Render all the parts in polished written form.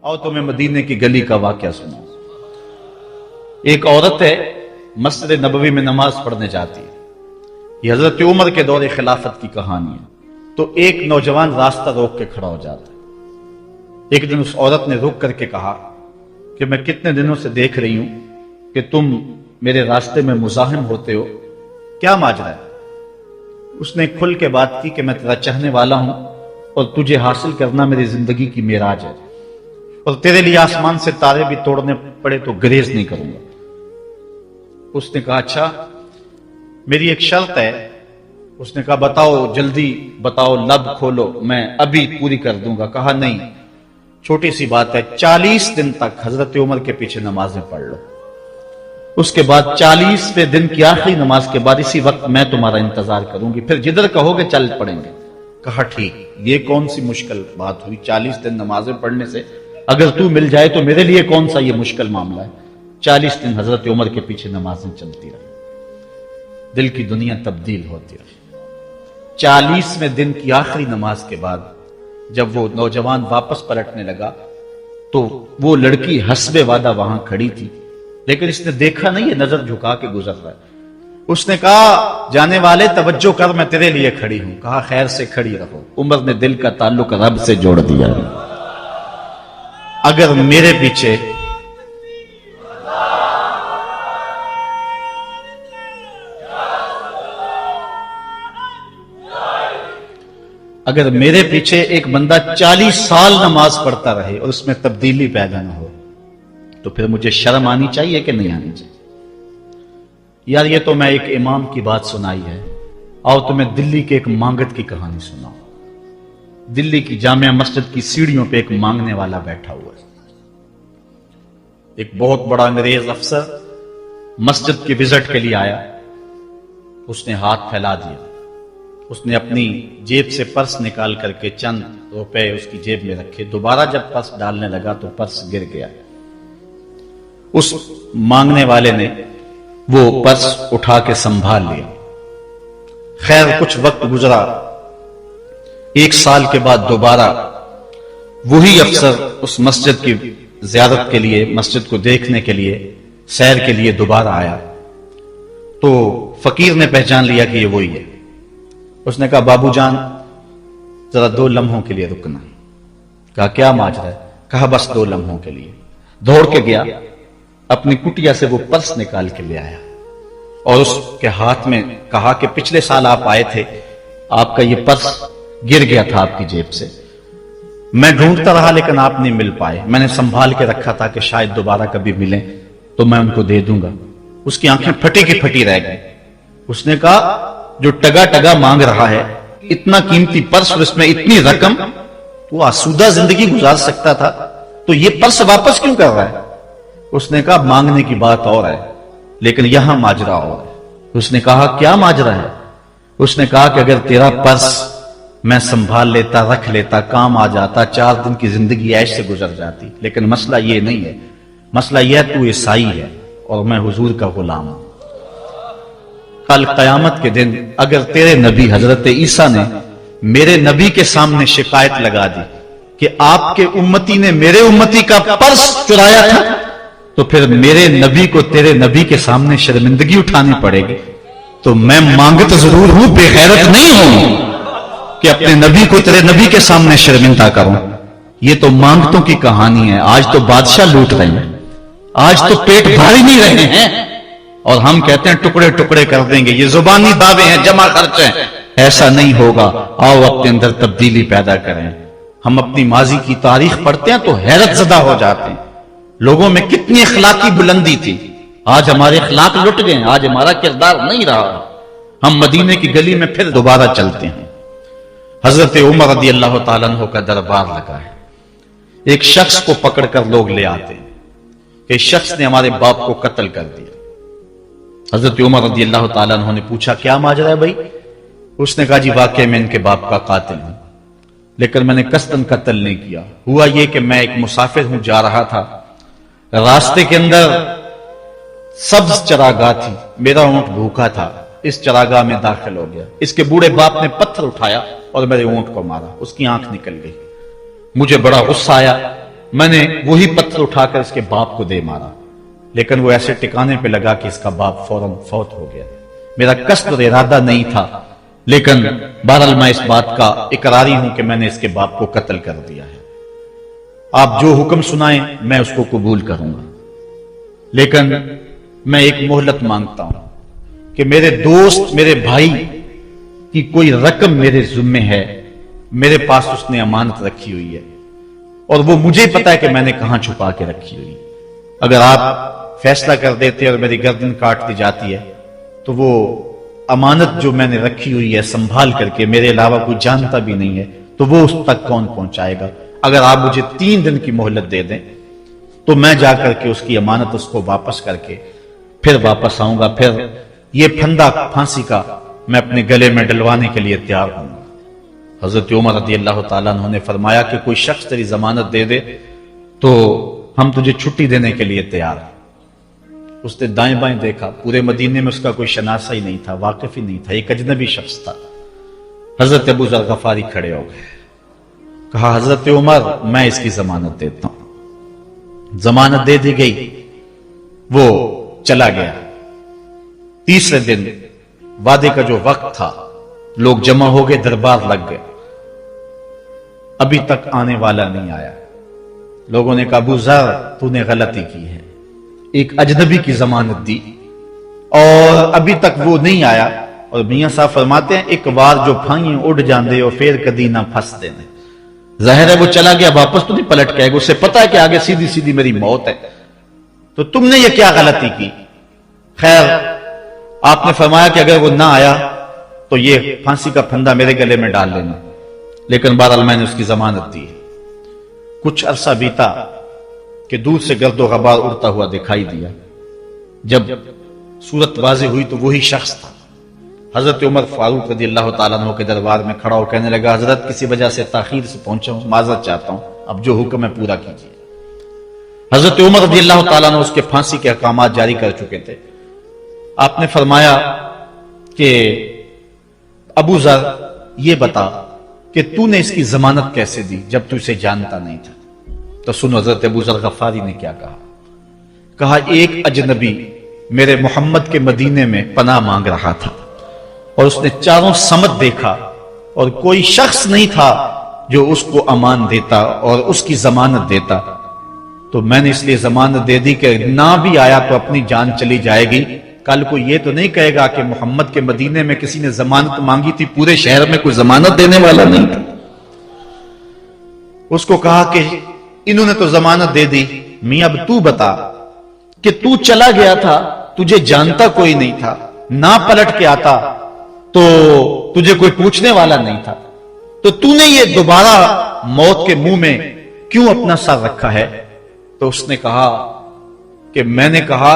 اور تمہیں مدینے کی گلی کا واقعہ سنا۔ ایک عورت ہے، مسجد نبوی میں نماز پڑھنے جاتی ہے۔ یہ حضرت عمر کے دور خلافت کی کہانی ہے۔ تو ایک نوجوان راستہ روک کے کھڑا ہو جاتا ہے۔ ایک دن اس عورت نے رک کر کے کہا کہ میں کتنے دنوں سے دیکھ رہی ہوں کہ تم میرے راستے میں مزاحم ہوتے ہو، کیا ماجرا ہے؟ اس نے کھل کے بات کی کہ میں تیرا چاہنے والا ہوں اور تجھے حاصل کرنا میری زندگی کی معراج ہے، اور تیرے لیے آسمان سے تارے بھی توڑنے پڑے تو گریز نہیں کروں گا۔ اس نے کہا اچھا، میری ایک شرط ہے۔ اس نے کہا بتاؤ، جلدی بتاؤ، لب کھولو، میں ابھی پوری کر دوں گا۔ کہا نہیں، چھوٹی سی بات ہے، 40 دن تک حضرت عمر کے پیچھے نمازیں پڑھ لو، اس کے بعد 40ویں دن کی آخری نماز کے بعد اسی وقت میں تمہارا انتظار کروں گی، پھر جدھر کہو گے چل پڑیں گے۔ کہا ٹھیک، یہ کون سی مشکل بات ہوئی 40 دن نمازیں پڑھنے سے؟ اگر تو مل جائے تو میرے لیے کون سا یہ مشکل معاملہ ہے۔ 40 دن حضرت عمر کے پیچھے نمازیں چلتی رہی، دل کی دنیا تبدیل ہوتی رہی۔ 40ویں دن کی آخری نماز کے بعد جب وہ نوجوان واپس پلٹنے لگا تو وہ لڑکی حسب وعدہ وہاں کھڑی تھی، لیکن اس نے دیکھا نہیں، یہ نظر جھکا کے گزر رہا ہے۔ اس نے کہا جانے والے توجہ کر، میں تیرے لیے کھڑی ہوں۔ کہا خیر سے کھڑی رہو۔ عمر نے دل کا تعلق رب سے جوڑ دیا۔ اگر میرے پیچھے ایک بندہ 40 سال نماز پڑھتا رہے اور اس میں تبدیلی پیدا نہ ہو تو پھر مجھے شرم آنی چاہیے کہ نہیں آنی چاہیے؟ یار یہ تو میں ایک امام کی بات سنائی ہے، اور تمہیں دلی کے ایک مانگت کی کہانی سناؤں۔ دلی کی جامع مسجد کی سیڑھیوں پہ ایک مانگنے والا بیٹھا ہوا ہے۔ ایک بہت بڑا انگریز افسر مسجد کی وزٹ کے لیے آیا، اس نے ہاتھ پھیلا دیا، اس نے اپنی جیب سے پرس نکال کر کے چند روپے اس کی جیب میں رکھے، دوبارہ جب پرس ڈالنے لگا تو پرس گر گیا۔ اس مانگنے والے نے وہ پرس اٹھا کے سنبھال لیا۔ خیر کچھ وقت گزرا، 1 سال کے بعد دوبارہ وہی افسر اس مسجد کی زیارت کے لیے، مسجد کو دیکھنے کے لیے، سیر کے لیے دوبارہ آیا تو فقیر نے پہچان لیا کہ یہ وہی ہے۔ اس نے کہا بابو جان ذرا 2 لمحوں کے لیے رکنا۔ کہا کیا ماجرا ہے؟ کہا بس 2 لمحوں کے لیے۔ دوڑ کے گیا، اپنی کٹیا سے وہ پرس نکال کے لے آیا اور اس کے ہاتھ میں کہا کہ پچھلے سال آپ آئے تھے، آپ کا یہ پرس گر گیا تھا آپ کی جیب سے، میں ڈھونڈتا رہا لیکن آپ نہیں مل پائے، میں نے سنبھال کے رکھا تھا کہ شاید دوبارہ کبھی ملیں تو میں ان کو دے دوں گا۔ اس کی آنکھیں پھٹی کی پھٹی رہ گئی۔ اس نے کہا جو ٹگا ٹگا مانگ رہا ہے، اتنا قیمتی پرس اور اس میں اتنی رقم، وہ آسودہ زندگی گزار سکتا تھا، تو یہ پرس واپس کیوں کر رہا ہے؟ اس نے کہا مانگنے کی بات اور ہے لیکن یہاں ماجرا اور ہے۔ اس نے کہا کیا ماجرا ہے؟ اس نے کہا کہ اگر تیرا پرس میں سنبھال لیتا، رکھ لیتا، کام آ جاتا، 4 دن کی زندگی عیش سے گزر جاتی، لیکن مسئلہ یہ نہیں ہے، مسئلہ یہ ہے تو عیسائی ہے اور میں حضور کا غلام ہوں۔ کل قیامت کے دن اگر تیرے نبی حضرت عیسیٰ نے میرے نبی کے سامنے شکایت لگا دی کہ آپ کے امتی نے میرے امتی کا پرس چرایا تھا، تو پھر میرے نبی کو تیرے نبی کے سامنے شرمندگی اٹھانی پڑے گی۔ تو میں مانگت ضرور ہوں، بے غیرت نہیں ہوں کہ اپنے نبی کو تیرے نبی کے سامنے شرمندہ کروں۔ یہ تو مانگتوں کی کہانی ہے، آج تو بادشاہ لوٹ رہے ہیں، آج تو پیٹ بھاری نہیں رہے ہیں، اور ہم کہتے ہیں ٹکڑے ٹکڑے کر دیں گے، یہ زبانی دعوے ہیں، جمع خرچ ہیں۔ ایسا نہیں ہوگا، آؤ اپنے اندر تبدیلی پیدا کریں۔ ہم اپنی ماضی کی تاریخ پڑھتے ہیں تو حیرت زدہ ہو جاتے ہیں، لوگوں میں کتنی اخلاقی بلندی تھی، آج ہمارے اخلاق لٹ گئے، آج ہمارا کردار نہیں رہا۔ ہم مدینے کی گلی میں پھر دوبارہ چلتے ہیں۔ حضرت عمر رضی اللہ تعالیٰ عنہ کا دربار لگا ہے، ایک شخص کو پکڑ کر لوگ لے آتے ہیں کہ شخص نے ہمارے باپ کو قتل کر دیا۔ حضرت عمر رضی اللہ تعالیٰ عنہ نے پوچھا کیا ماجرا ہے بھائی؟ اس نے کہا جی واقعی میں ان کے باپ کا قاتل ہوں، لیکن میں نے قصداً قتل نہیں کیا۔ ہوا یہ کہ میں ایک مسافر ہوں، جا رہا تھا، راستے کے اندر سبز چراگاہ تھی، میرا اونٹ بھوکا تھا، اس چراگاہ میں داخل ہو گیا، اس کے بوڑھے باپ نے پتھر اٹھایا اور میرے اونٹ کو مارا، اس کی آنکھ نکل گئی۔ مجھے بڑا غصہ آیا، میں نے وہی پتھر اٹھا کر اس کے باپ کو دے مارا، لیکن وہ ایسے ٹکانے پہ لگا کہ اس کا باپ فوراً فوت ہو گیا۔ میرا قصد اور ارادہ نہیں تھا، لیکن بہرحال میں اس بات کا اقراری ہوں کہ میں نے اس کے باپ کو قتل کر دیا ہے۔ آپ جو حکم سنائیں میں اس کو قبول کروں گا، لیکن میں ایک مہلت مانگتا ہوں کہ میرے دوست، میرے بھائی کی کوئی رقم میرے ذمے ہے، میرے پاس اس نے امانت رکھی ہوئی ہے، اور وہ مجھے پتا ہے کہ میں نے کہاں چھپا کے رکھی ہوئی۔ اگر آپ فیصلہ کر دیتے اور میری گردن کاٹ دی جاتی ہے تو وہ امانت جو میں نے رکھی ہوئی ہے سنبھال کر کے، میرے علاوہ کوئی جانتا بھی نہیں ہے، تو وہ اس تک کون پہنچائے گا؟ اگر آپ مجھے 3 دن کی مہلت دے دیں تو میں جا کر کے اس کی امانت اس کو واپس کر کے پھر واپس آؤں گا، پھر یہ پھندا پھانسی کا میں اپنے گلے میں ڈلوانے کے لیے تیار ہوں گا۔ حضرت عمر رضی اللہ تعالیٰ عنہ نے فرمایا کہ کوئی شخص تیری ضمانت دے دے تو ہم تجھے چھٹی دینے کے لیے تیار ہیں۔ اس نے دائیں بائیں دیکھا، پورے مدینے میں اس کا کوئی شناسہ ہی نہیں تھا، واقف ہی نہیں تھا، ایک اجنبی شخص تھا۔ حضرت ابو ذر غفاری کھڑے ہو گئے، کہا حضرت عمر میں اس کی ضمانت دیتا ہوں۔ ضمانت دے دی گئی، وہ چلا گیا۔ تیسرے دن وعدے کا جو وقت تھا، لوگ جمع ہو گئے، دربار لگ گئے، ابھی تک آنے والا نہیں آیا۔ لوگوں نے کہا ابو ذر تو نے غلطی کی ہے، ایک اجنبی کی ضمانت دی اور ابھی تک وہ نہیں آیا، اور میاں صاحب فرماتے ہیں ایک بار جو پھائیں اڑ جاندے اور پھر کدی نہ پھنس دینے۔ ظاہر ہے وہ چلا گیا، واپس تو نہیں پلٹ کے گا، اسے پتا ہے کہ آگے سیدھی سیدھی میری موت ہے، تو تم نے یہ کیا غلطی کی؟ خیر آپ نے فرمایا کہ اگر وہ نہ آیا تو یہ پھانسی کا پھندا میرے گلے میں ڈال لینا، لیکن بہرحال میں نے اس کی ضمانت دی۔ کچھ عرصہ بیتا کہ دور سے گرد و غبار اڑتا ہوا دکھائی دیا۔ جب صورت واضح ہوئی تو وہی شخص تھا۔ حضرت عمر فاروق رضی اللہ تعالیٰ عنہ کے دربار میں کھڑا ہو کہنے لگا حضرت کسی وجہ سے تاخیر سے پہنچا ہوں، معذرت چاہتا ہوں، اب جو حکم ہے پورا کیجیے۔ حضرت عمر رضی اللہ تعالیٰ عنہ اس کے پھانسی کے احکامات جاری کر چکے تھے۔ آپ نے فرمایا کہ ابو ذر یہ بتا کہ تو نے اس کی ضمانت کیسے دی جب تو اسے جانتا نہیں تھا؟ تو سنو حضرت ابو ذر غفاری نے کیا کہا۔ کہا ایک اجنبی میرے محمد کے مدینے میں پناہ مانگ رہا تھا اور اس نے چاروں سمت دیکھا اور کوئی شخص نہیں تھا جو اس کو امان دیتا اور اس کی ضمانت دیتا، تو میں نے اس لیے ضمانت دے دی کہ نہ بھی آیا تو اپنی جان چلی جائے گی، کل کو یہ تو نہیں کہے گا کہ محمد کے مدینے میں کسی نے ضمانت مانگی تھی، پورے شہر میں کوئی ضمانت دینے والا نہیں تھا۔ اس کو کہا کہ انہوں نے تو ضمانت دے دی، میاں اب تو بتا کہ تو چلا گیا تھا، تجھے جانتا کوئی نہیں تھا، نہ پلٹ کے آتا تو تجھے کوئی پوچھنے والا نہیں تھا، تو تو نے یہ دوبارہ موت کے منہ میں کیوں اپنا سر رکھا ہے؟ تو اس نے کہا کہ میں نے کہا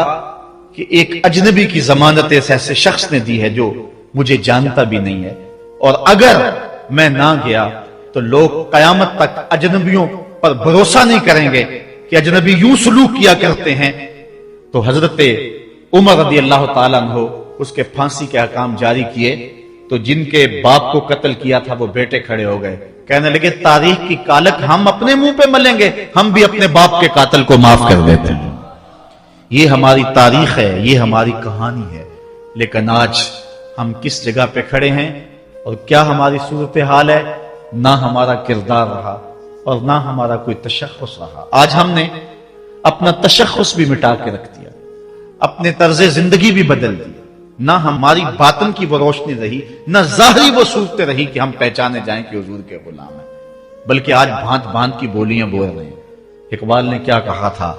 کہ ایک اجنبی کی ضمانت اس ایسے شخص نے دی ہے جو مجھے جانتا بھی نہیں ہے، اور اگر میں نہ گیا تو لوگ قیامت تک اجنبیوں پر بھروسہ نہیں کریں گے کہ اجنبی یوں سلوک کیا کرتے ہیں۔ تو حضرت عمر رضی اللہ تعالیٰ عنہ اس کے پھانسی کے احکام جاری کیے، تو جن کے باپ کو قتل کیا تھا وہ بیٹے کھڑے ہو گئے، کہنے لگے تاریخ کی کالک ہم اپنے منہ پہ ملیں گے، ہم بھی اپنے باپ کے قاتل کو معاف کر دیتے ہیں۔ یہ ہماری تاریخ ہے، یہ ہماری کہانی ہے، لیکن آج ہم کس جگہ پہ کھڑے ہیں اور کیا ہماری صورتحال ہے؟ نہ ہمارا کردار رہا اور نہ ہمارا کوئی تشخص رہا۔ آج ہم نے اپنا تشخص بھی مٹا کے رکھ دیا، اپنے طرز زندگی بھی بدل دی، نہ ہماری باطن کی وہ روشنی رہی، نہ ظاہری وہ صورتیں رہی کہ ہم پہچانے جائیں کہ حضور کے غلام ہیں، بلکہ آج بھانت بھانت کی بولیاں بول رہے ہیں۔ اقبال نے کیا کہا تھا؟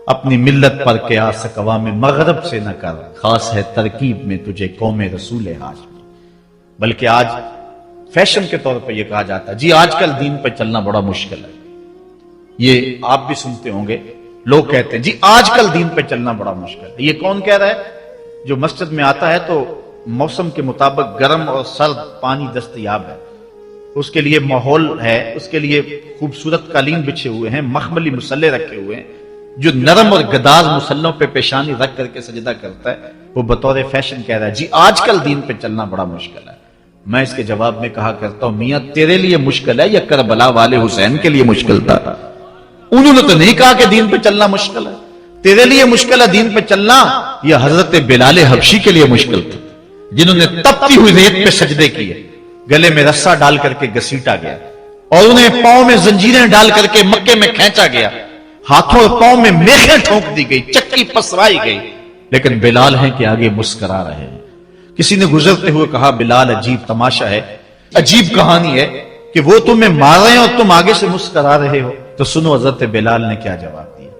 اپنی ملت پر قیاس اقوام مغرب سے نہ کر، خاص ہے ترکیب میں تجھے قوم رسول ہاشمی۔ بلکہ آج فیشن کے طور پہ یہ کہا جاتا ہے جی آج کل دین پہ چلنا بڑا مشکل ہے، یہ آپ بھی سنتے ہوں گے، لوگ کہتے ہیں جی آج کل دین پہ چلنا بڑا مشکل ہے۔ یہ کون کہہ رہا ہے؟ جو مسجد میں آتا ہے تو موسم کے مطابق گرم اور سرد پانی دستیاب ہے، اس کے لیے ماحول ہے، اس کے لیے خوبصورت قالین بچھے ہوئے ہیں، مخملی مسلے رکھے ہوئے ہیں، جو نرم اور گداز مسلوں پہ پیشانی رکھ کر کے سجدہ کرتا ہے، وہ بطور فیشن کہہ رہا ہے جی آج کل دین پہ چلنا بڑا مشکل ہے۔ میں اس کے جواب میں کہا کرتا ہوں میاں تیرے لیے مشکل ہے یا کربلا والے حسین کے لیے مشکل تھا؟ انہوں نے تو نہیں کہا کہ دین پہ چلنا مشکل ہے. تیرے لیے مشکل ہے دین پہ چلنا، یہ حضرت بلال حبشی کے لیے مشکل تھا، جنہوں نے تپتی ہوئی ریت پہ سجدے کیے، گلے میں رسا ڈال کر کے گھسیٹا گیا، اور انہیں پاؤں میں زنجیریں ڈال کر کے مکے میں کھینچا گیا، ہاتھوں اور پاؤں میں میخیں ٹھونک دی گئی، چکی پسرائی گئی، لیکن بلال ہیں کہ آگے مسکرا رہے ہیں. کسی نے گزرتے ہوئے کہا بلال عجیب تماشا ہے، عجیب کہانی ہے کہ وہ تمہیں مار رہے ہیں اور تم آگے سے مسکرا رہے ہو. تو سنو حضرت بلال نے کیا جواب دیا.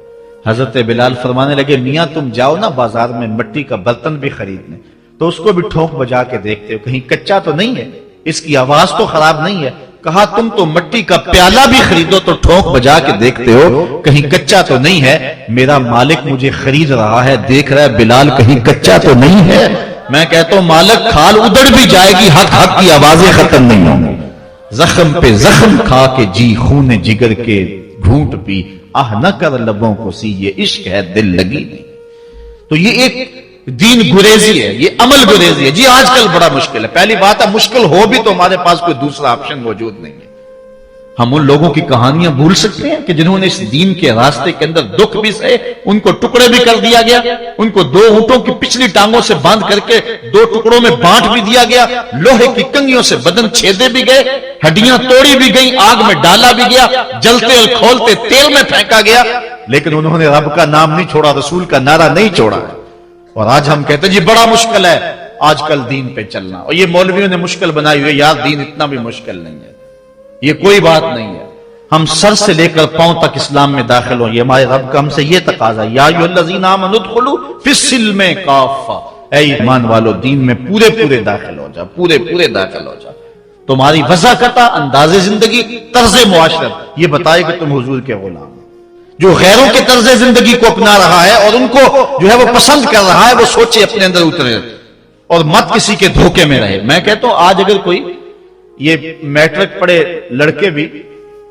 حضرت بلال فرمانے لگے میاں تم جاؤ نا بازار میں مٹی کا برتن بھی خریدنے، تو اس کو بھی ٹھونک بجا کے دیکھتے ہو کہیں کچا تو نہیں ہے، اس کی آواز تو خراب نہیں ہے. کہا تم تو مٹی کا پیالہ بھی خریدو تو ٹھونک بجا کے دیکھتے ہو کہیں کچا تو نہیں ہے. میرا مالک مجھے خرید رہا ہے، دیکھ رہا ہے بلال کہیں کچا تو نہیں ہے. میں کہتا ہوں مالک کھال ادڑ بھی جائے گی، حق حق کی آوازیں ختم نہیں ہوں گی. زخم پہ زخم کھا کے جی خون جگر کے گھونٹ پی، آہ نہ کر لبوں کو سی، یہ عشق ہے دل لگی نہیں. تو یہ ایک دین گریزی ہے، یہ عمل گریزی ہے. جی آج کل بڑا مشکل ہے. پہلی بات ہے مشکل ہو بھی تو ہمارے پاس کوئی دوسرا آپشن موجود نہیں ہے. ہم ان لوگوں کی کہانیاں بھول سکتے ہیں کہ جنہوں نے اس دین کے راستے کے اندر دکھ بھی سہے، ان کو ٹکڑے بھی کر دیا گیا، ان کو 2 اونٹوں کی پچھلی ٹانگوں سے باندھ کر کے 2 ٹکڑوں میں بانٹ بھی دیا گیا، لوہے کی کنگھیوں سے بدن چھیدے بھی گئے، ہڈیاں توڑی بھی گئیں، آگ میں ڈالا بھی گیا، جلتے اور کھولتے تیل میں پھینکا گیا، لیکن انہوں نے رب کا نام نہیں چھوڑا، رسول کا نعرہ نہیں چھوڑا. اور آج ہم کہتے ہیں جی بڑا مشکل ہے آج کل دین پہ چلنا، اور یہ مولویوں نے مشکل بنائی ہوئی ہے. یار دین اتنا بھی مشکل نہیں ہے، یہ کوئی بات نہیں ہے. ہم سر سے لے کر پاؤں تک اسلام میں داخل ہوں، یہ ہمارے رب کا ہم سے یہ تقاضا ہے. یا ایھا الذین آمنوا ادخلوا فی السلم کافہ، اے ایمان والو دین میں پورے پورے داخل ہو جا، پورے پورے داخل ہو جا. تمہاری وضاحت، انداز زندگی، طرز معاشرت یہ بتائے کہ تم حضور کے غلام. جو غیروں کے طرز زندگی کو اپنا رہا ہے اور ان کو جو ہے وہ پسند کر رہا ہے، وہ سوچے اپنے اندر اترے اور مت کسی کے دھوکے میں رہے. میں کہتا ہوں آج اگر کوئی یہ میٹرک پڑھے لڑکے بھی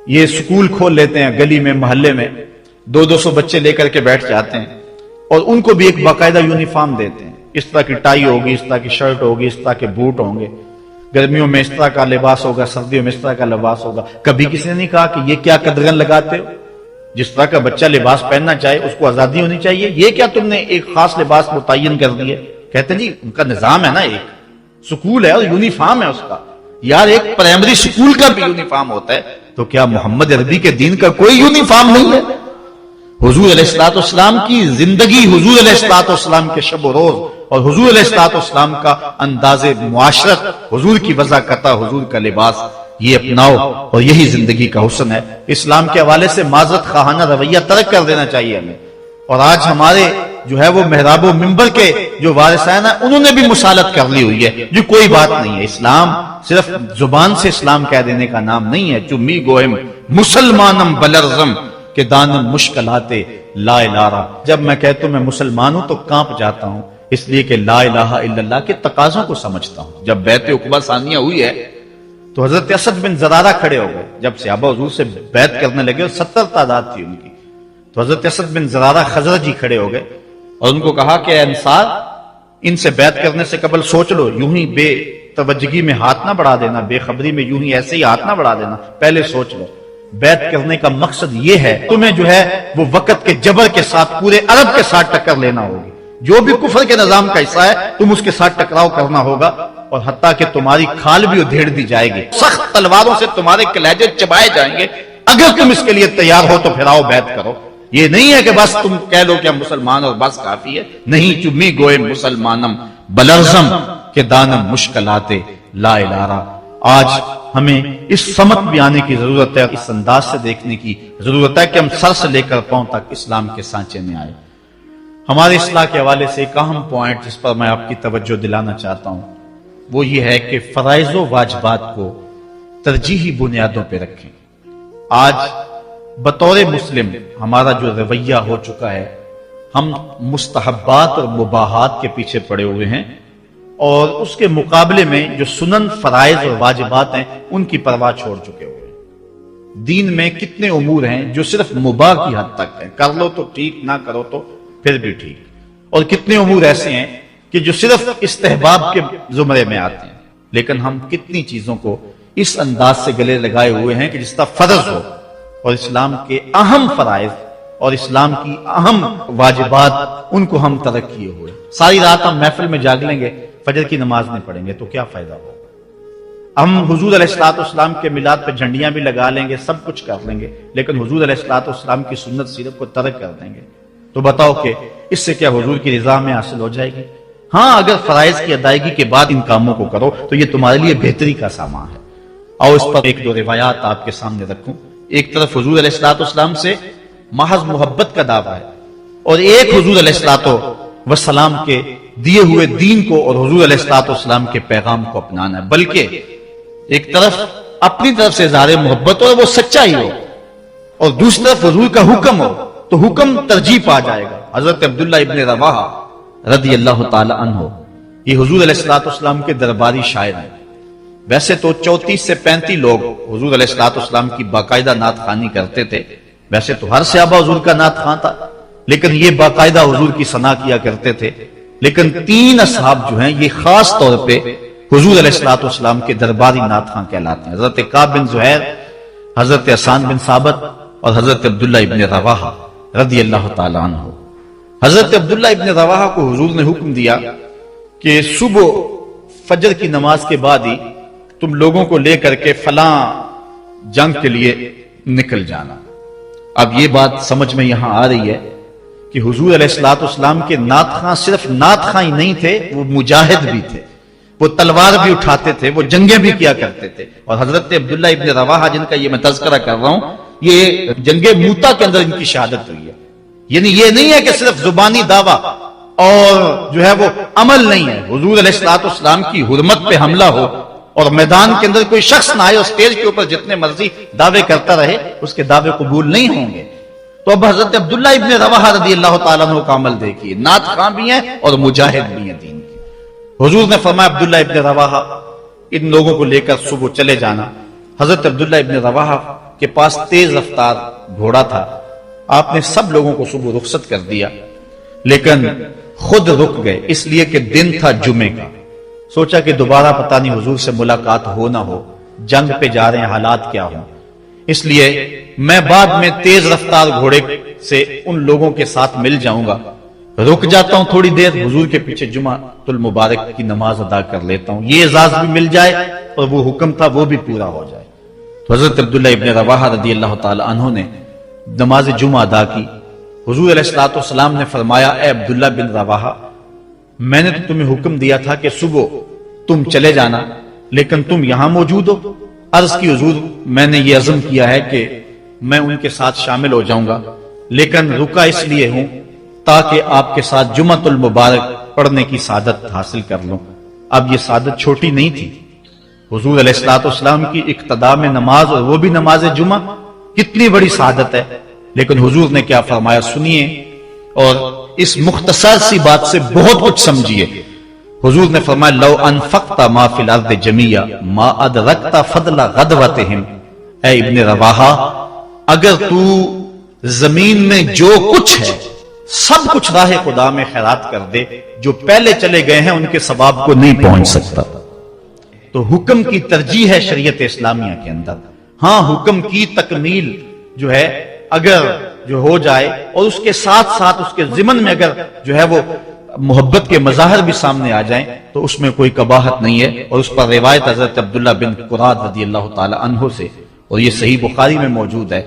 یہ سکول کھول لیتے ہیں گلی میں محلے میں، 200 بچے لے کر کے بیٹھ جاتے ہیں اور ان کو بھی ایک باقاعدہ یونیفارم دیتے ہیں، اس طرح کی ٹائی ہوگی، اس طرح کی شرٹ ہوگی، اس طرح کے بوٹ ہوں گے، گرمیوں میں اس طرح کا لباس ہوگا، سردیوں میں اس طرح کا لباس ہوگا. کبھی کسی نے نہیں کہا کہ یہ کیا قدغن لگاتے ہو؟ جس طرح کا بچہ لباس پہننا چاہے اس کو آزادی ہونی چاہیے، یہ کیا تم نے ایک خاص لباس متعین کر دیے؟ کہتے ہیں جی ان کا نظام ہے نا، ایک سکول ہے اور یونیفارم ہے اس کا. یار ایک پرائمری سکول کا بھی یونیفارم ہوتا ہے، تو کیا محمد عربی کے دین کا کوئی یونیفارم نہیں ہے؟ حضور علیہ الصلوۃ والسلام کی زندگی، حضور علیہ الصلوۃ والسلام کے شب و روز اور حضور علیہ الصلوۃ والسلام کا انداز معاشرت، حضور کی وضاحت، حضور کا لباس، یہ اپناؤ اور یہی زندگی کا حسن ہے. اسلام کے حوالے سے معذرت خواہانہ رویہ ترک کر دینا چاہیے ہمیں. اور آج ہمارے جو ہے وہ محراب و منبر کے جو وارثین ہیں انہوں نے بھی مسالت کر لی ہوئی ہے. جو کوئی بات نہیں ہے، اسلام صرف زبان سے اسلام کہہ دینے کا نام نہیں ہے. چمی گوہم مسلمانم بلرزم کہ دانم مشکلات لا الہ. جب میں کہتا ہوں میں مسلمان ہوں تو کانپ جاتا ہوں، اس لیے کہ لا الہ الا اللہ کے تقاضوں کو سمجھتا ہوں. جب بیعت عقبہ ثانیہ ہوئی ہے تو حضرت اسد بن زرارہ کھڑے ہو گئے. جب صحابہ حضور سے بیعت کرنے لگے اور 70 تعداد تھی ان کی، تو حضرت اسد بن زرارہ خزرجی کھڑے ہو گئے اور ان کو کہا کہ اے انصار، ان سے بیعت کرنے سے قبل سوچ لو، یوں ہی بے توجہی میں ہاتھ نہ بڑھا دینا، بے خبری میں یوں ہی ایسے ہی ہاتھ نہ بڑھا دینا، پہلے سوچ لو. بیعت کرنے کا مقصد یہ ہے تمہیں جو ہے وہ وقت کے جبر کے ساتھ پورے عرب کے ساتھ ٹکر لینا ہوگی. جو بھی کفر کے نظام کا حصہ ہے تم اس کے ساتھ ٹکراؤ کرنا ہوگا، اور حتیٰ کہ تمہاری کھال بھی ادھیڑ دی جائے گی، سخت تلواروں سے تمہارے کلیجے چبائے جائیں گے. اگر تم اس کے لیے تیار ہو تو پھر آؤ بیعت کرو. یہ نہیں ہے کہ بس تم کہہ لو کہ ہم مسلمان اور بس کافی ہے. نہیں، چمی گوئے مسلمانم بلرزم کہ دانم مشکلات لا الہ. آج ہمیں اس سمت بھی آنے کی ضرورت ہے، اس انداز سے دیکھنے کی ضرورت ہے کہ ہم سر سے لے کر پاؤں تک اسلام کے سانچے میں آئے. ہمارے اصلاح کے حوالے سے ایک اہم پوائنٹ جس پر میں آپ کی توجہ دلانا چاہتا ہوں وہ یہ ہے کہ فرائض و واجبات کو ترجیحی بنیادوں پہ رکھیں. آج بطور مسلم ہمارا جو رویہ ہو چکا ہے، ہم مستحبات اور مباحات کے پیچھے پڑے ہوئے ہیں، اور اس کے مقابلے میں جو سنن، فرائض اور واجبات ہیں ان کی پرواہ چھوڑ چکے ہوئے ہیں. دین میں کتنے امور ہیں جو صرف مباح کی حد تک ہیں، کر لو تو ٹھیک، نہ کرو تو پھر بھی ٹھیک، اور کتنے امور ایسے ہیں کہ جو صرف استحباب کے زمرے میں آتے ہیں. لیکن ہم کتنی چیزوں کو اس انداز سے گلے لگائے ہوئے ہیں کہ جس طرح فرض ہو. اور اسلام کے اہم فرائض اور اسلام کی اہم واجبات ان کو ہم ترک کیے ہوئے. ساری رات ہم محفل میں جاگ لیں گے، فجر کی نماز نہیں پڑھیں گے تو کیا فائدہ ہوگا؟ ہم حضور علیہ الصلوۃ والسلام کے میلاد پہ جھنڈیاں بھی لگا لیں گے، سب کچھ کر لیں گے، لیکن حضور علیہ الصلوۃ والسلام کی سنت سیرت کو ترک کر دیں گے تو بتاؤ کہ اس سے کیا حضور کی رضا میں حاصل ہو جائے گی؟ ہاں، اگر فرائض کی ادائیگی کے بعد ان کاموں کو کرو تو یہ تمہارے لیے بہتری کا سامان ہے. اور اس پر ایک دو روایات آپ کے سامنے رکھوں. ایک طرف حضور علیہ الصلوۃ والسلام سے محض محبت کا دعویٰ ہے، اور ایک حضور علیہ الصلوۃ والسلام کے دیے ہوئے دین کو اور حضور علیہ الصلوۃ والسلام کے پیغام کو اپنانا ہے. بلکہ ایک طرف اپنی طرف سے اظہار محبت ہو اور وہ سچا ہی ہو، اور دوسری طرف حضور کا حکم ہو تو حکم ترجیح پا جائے گا. حضرت عبداللہ ابن رواحہ رضی اللہ تعالی عنہ یہ حضور علیہ الصلوۃ والسلام کے درباری شاعر ہیں. ویسے تو 34 سے 35 لوگ حضور علیہ الصلوۃ والسلام کی باقاعدہ نعت خوانی کرتے تھے. ویسے تو ہر صحابہ حضور کا نعت خواں تھا، لیکن یہ باقاعدہ حضور کی ثنا کیا کرتے تھے. لیکن 3 اصحاب جو ہیں یہ خاص طور پہ حضور علیہ الصلوۃ والسلام کے درباری نعت خواں کہلاتے ہیں. حضرت کعب بن زہیر، حضرت حسان بن ثابت اور حضرت عبداللہ ابن رواحہ رضی اللہ تعالی عنہ. حضرت عبداللہ ابن رواحہ کو حضور نے حکم دیا کہ صبح فجر کی نماز کے بعد ہی تم لوگوں کو لے کر کے فلاں جنگ کے لیے نکل جانا. اب یہ بات سمجھ میں یہاں آ رہی ہے کہ حضور علیہ الصلوۃ والسلام کے نعت خواں صرف نعت خواں ہی نہیں تھے، وہ مجاہد بھی تھے. وہ تلوار بھی اٹھاتے تھے، وہ جنگیں بھی کیا کرتے تھے. اور حضرت عبداللہ ابن رواحہ جن کا یہ میں تذکرہ کر رہا ہوں، یہ جنگ موتا کے اندر ان کی شہادت ہوئی ہے. یعنی یہ نہیں ہے کہ صرف زبانی دعویٰ اور جو ہے وہ عمل نہیں ہے. حضور علیہ الصلوۃ والسلام کی حرمت پہ حملہ ہو اور میدان کے اندر کوئی شخص نہ آئے اور اسٹیج کے اوپر جتنے مرضی دعوے کرتا رہے، اس کے دعوے قبول نہیں ہوں گے. تو اب حضرت عبداللہ ابن رواحہ رضی اللہ تعالیٰ عنہ کا عمل دیکھیے، نعت خواں بھی ہیں اور مجاہد بھی ہیں دین کے. حضور نے فرمایا عبداللہ ابن رواحہ ان لوگوں کو لے کر صبح چلے جانا. حضرت عبداللہ ابن رواحہ کے پاس تیز رفتار گھوڑا تھا. آپ نے سب لوگوں کو صبح رخصت کر دیا، لیکن خود رک گئے اس لیے کہ دن تھا جمعے کا. سوچا کہ دوبارہ پتہ نہیں حضور سے ملاقات ہو نہ ہو، جنگ پہ جا رہے ہیں، حالات کیا ہوں، اس لیے میں بعد میں تیز رفتار گھوڑے سے ان لوگوں کے ساتھ مل جاؤں گا، رک جاتا ہوں تھوڑی دیر، حضور کے پیچھے جمعہ المبارک کی نماز ادا کر لیتا ہوں، یہ اعزاز بھی مل جائے اور وہ حکم تھا وہ بھی پورا ہو جائے. تو حضرت عبداللہ ابن رواحہ رضی اللہ تعالی عنہ نے نماز جمعہ ادا کی. حضور علیہ الصلوۃ والسلام نے فرمایا اے عبداللہ بن رواحہ، میں نے تو تمہیں حکم دیا تھا کہ صبح تم چلے جانا، لیکن تم یہاں موجود ہو. عرض کی حضور میں نے یہ عزم کیا ہے کہ میں ان کے ساتھ شامل ہو جاؤں گا، لیکن رکا اس لیے ہوں تاکہ آپ کے ساتھ جمعہ المبارک پڑھنے کی سعادت حاصل کر لوں. اب یہ سعادت چھوٹی نہیں تھی. حضور علیہ الصلوۃ والسلام کی اقتداء میں نماز، اور وہ بھی نماز جمعہ، کتنی بڑی سعادت ہے. لیکن حضور نے کیا فرمایا سنیے، اور اس مختصر سی بات سے بہت کچھ سمجھیے. حضور نے فرمایا لو انفقت ما فی الارض جمیعا ما ادرکت فضل غدوتہم. اے ابن رواحہ، اگر تو زمین میں جو کچھ ہے سب کچھ راہ خدا میں خیرات کر دے، جو پہلے چلے گئے ہیں ان کے ثواب کو نہیں پہنچ سکتا. تو حکم کی ترجیح ہے شریعت اسلامیہ کے اندر. ہاں، حکم کی تکمیل جو ہے اگر جو ہو جائے اور اس کے ساتھ ساتھ اس کے ضمن میں اگر جو ہے وہ محبت کے مظاہر بھی سامنے آ جائیں تو اس میں کوئی قباحت نہیں ہے. اور اس پر روایت حضرت عبداللہ بن قراد رضی اللہ تعالی عنہ سے، اور یہ صحیح بخاری میں موجود ہے،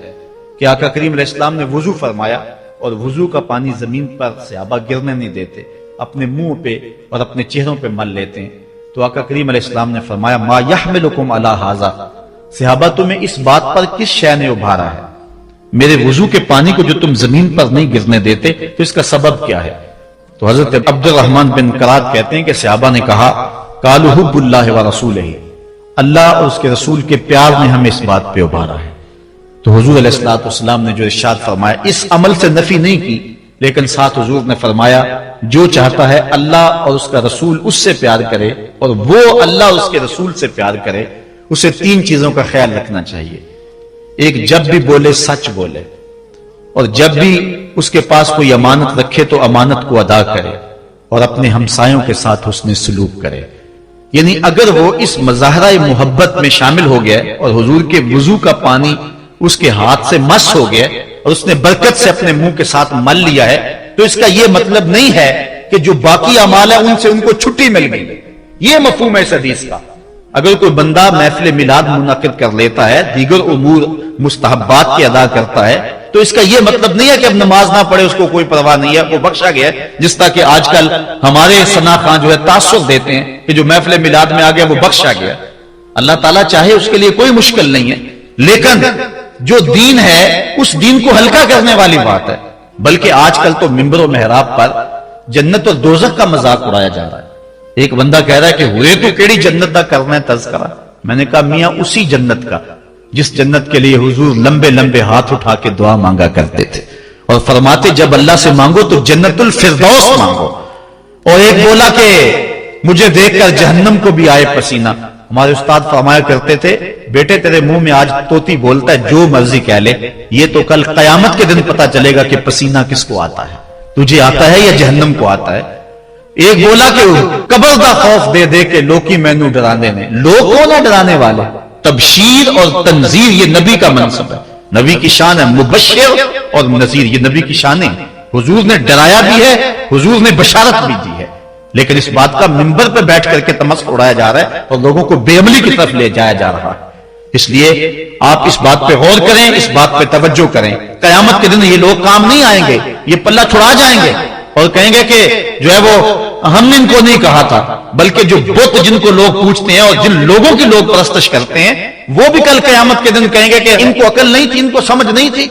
کہ آقا کریم علیہ السلام نے وضو فرمایا اور وضو کا پانی زمین پر صحابہ گرنے نہیں دیتے، اپنے منہ پہ اور اپنے چہروں پہ مل لیتے ہیں. تو آقا کریم علیہ السلام نے فرمایا ما یحملکم علی ھذا، صحابہ تمہیں اس بات پر کس شے نے ابھارا ہے؟ میرے وضو کے پانی کو جو تم زمین پر نہیں گرنے دیتے تو اس کا سبب کیا ہے؟ تو حضرت عبد الرحمن بن قراد کہتے ہیں کہ صحابہ نے کہا قالوا حب اللہ ورسولہ، اللہ اور اس کے رسول کے پیار نے ہمیں اس بات پہ ابھارا ہے. تو حضور علیہ الصلوۃ والسلام نے جو ارشاد فرمایا اس عمل سے نفی نہیں کی، لیکن ساتھ حضور نے فرمایا جو چاہتا ہے اللہ اور اس کا رسول اس سے پیار کرے اور وہ اللہ اور اس کے رسول سے پیار کرے، اسے 3 چیزوں کا خیال رکھنا چاہیے. ایک، جب بھی بولے سچ بولے، اور جب بھی اس کے پاس کوئی امانت رکھے تو امانت کو ادا کرے، اور اپنے ہمسایوں کے ساتھ حسن سلوک کرے. یعنی اگر وہ اس مظاہرہ محبت میں شامل ہو گیا اور حضور کے وضو کا پانی اس کے ہاتھ سے مس ہو گیا اور اس نے برکت سے اپنے منہ کے ساتھ مل لیا ہے، تو اس کا یہ مطلب نہیں ہے کہ جو باقی اعمال ہیں ان سے ان کو چھٹی مل گئی. یہ مفہوم ہے اس حدیث کا. اگر کوئی بندہ محفل میلاد منعقد کر لیتا ہے، دیگر امور مستحبات کی ادا کرتا ہے، تو اس کا یہ مطلب نہیں ہے کہ اب نماز نہ پڑھے، اس کو کوئی پرواہ نہیں ہے، وہ بخشا گیا ہے. جس طرح کہ آج کل ہمارے ثنا خان جو ہے تاثر دیتے ہیں کہ جو محفل میلاد میں آ گیا وہ بخشا گیا. اللہ تعالیٰ چاہے اس کے لیے کوئی مشکل نہیں ہے، لیکن جو دین ہے اس دین کو ہلکا کرنے والی بات ہے. بلکہ آج کل تو ممبر و محراب پر جنت اور دوزخ کا مذاق اڑایا جا رہا ہے. ایک بندہ کہہ رہا ہے کہ ہوئے تو کیڑی جنت دا کرنا ہے تذکرہ. میں نے کہا میاں اسی جنت کا جس جنت کے لیے حضور لمبے لمبے ہاتھ اٹھا کے دعا مانگا کرتے تھے اور فرماتے جب اللہ سے مانگو تو جنت الفردوس مانگو. اور ایک بولا کہ مجھے دیکھ کر جہنم کو بھی آئے پسینہ. ہمارے استاد فرمایا کرتے تھے بیٹے تیرے منہ میں آج طوطی بولتا ہے جو مرضی کہہ لے، یہ تو کل قیامت کے دن پتا چلے گا کہ پسینہ کس کو آتا ہے، تجھے آتا ہے یا جہنم کو آتا ہے. ایک بولا کہ قبر دا خوف دے دے کے لوکی مینو ڈرانے نے. لوگ کون ہے ڈرانے والے؟ تبشیر اور تنذیر یہ نبی کا منصب ہے. نبی کی شان ہے مبشر اور نذیر، یہ نبی کی شان ہے. حضور نے ڈرایا بھی ہے، حضور نے بشارت بھی دی ہے. لیکن اس بات کا منبر پہ بیٹھ کر کے تمسخر اڑایا جا رہا ہے اور لوگوں کو بے عملی کی طرف لے جایا جا رہا ہے. اس لیے آپ اس بات پہ غور کریں، اس بات پہ توجہ کریں. قیامت کے دن یہ لوگ کام نہیں آئیں گے، یہ پلہ چھڑا جائیں گے اور کہیں گے کہ جو ہے وہ ہم نے ان کو نہیں کہا تھا. بلکہ جو بت جن کو لوگ پوچھتے ہیں اور جن لوگوں کی لوگ پرستش کرتے ہیں وہ بھی کل قیامت کے دن کہیں گے کہ ان کو عقل نہیں تھی، ان کو سمجھ نہیں تھی.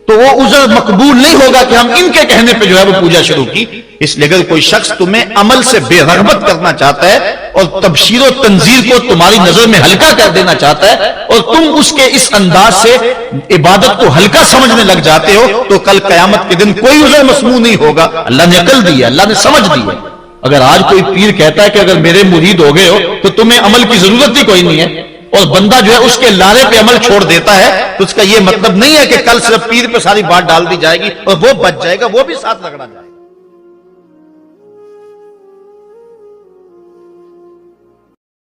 تو وہ عذر مقبول نہیں ہوگا کہ ہم ان کے کہنے پہ جو ہے وہ پوجا شروع کی. اس لیے اگر کوئی شخص تمہیں عمل سے بے رغبت کرنا چاہتا ہے اور تبشیر و تنذیر کو تمہاری نظر میں ہلکا کر دینا چاہتا ہے اور تم اس کے اس انداز سے عبادت کو ہلکا سمجھنے لگ جاتے ہو، تو کل قیامت کے دن کوئی عذر مسموع نہیں ہوگا. اللہ نے عقل دی ہے، اللہ نے سمجھ دی ہے. اگر آج کوئی پیر کہتا ہے کہ اگر میرے مرید ہو گئے ہو تو تمہیں عمل کی ضرورت ہی کوئی نہیں ہے، اور بندہ جو ہے اس کے لارے پہ عمل چھوڑ دیتا ہے، تو اس کا یہ مطلب نہیں ہے کہ کل صرف پیر پہ ساری بات ڈال دی جائے گی اور وہ بچ جائے گا، وہ بھی ساتھ رگڑا جائے گا.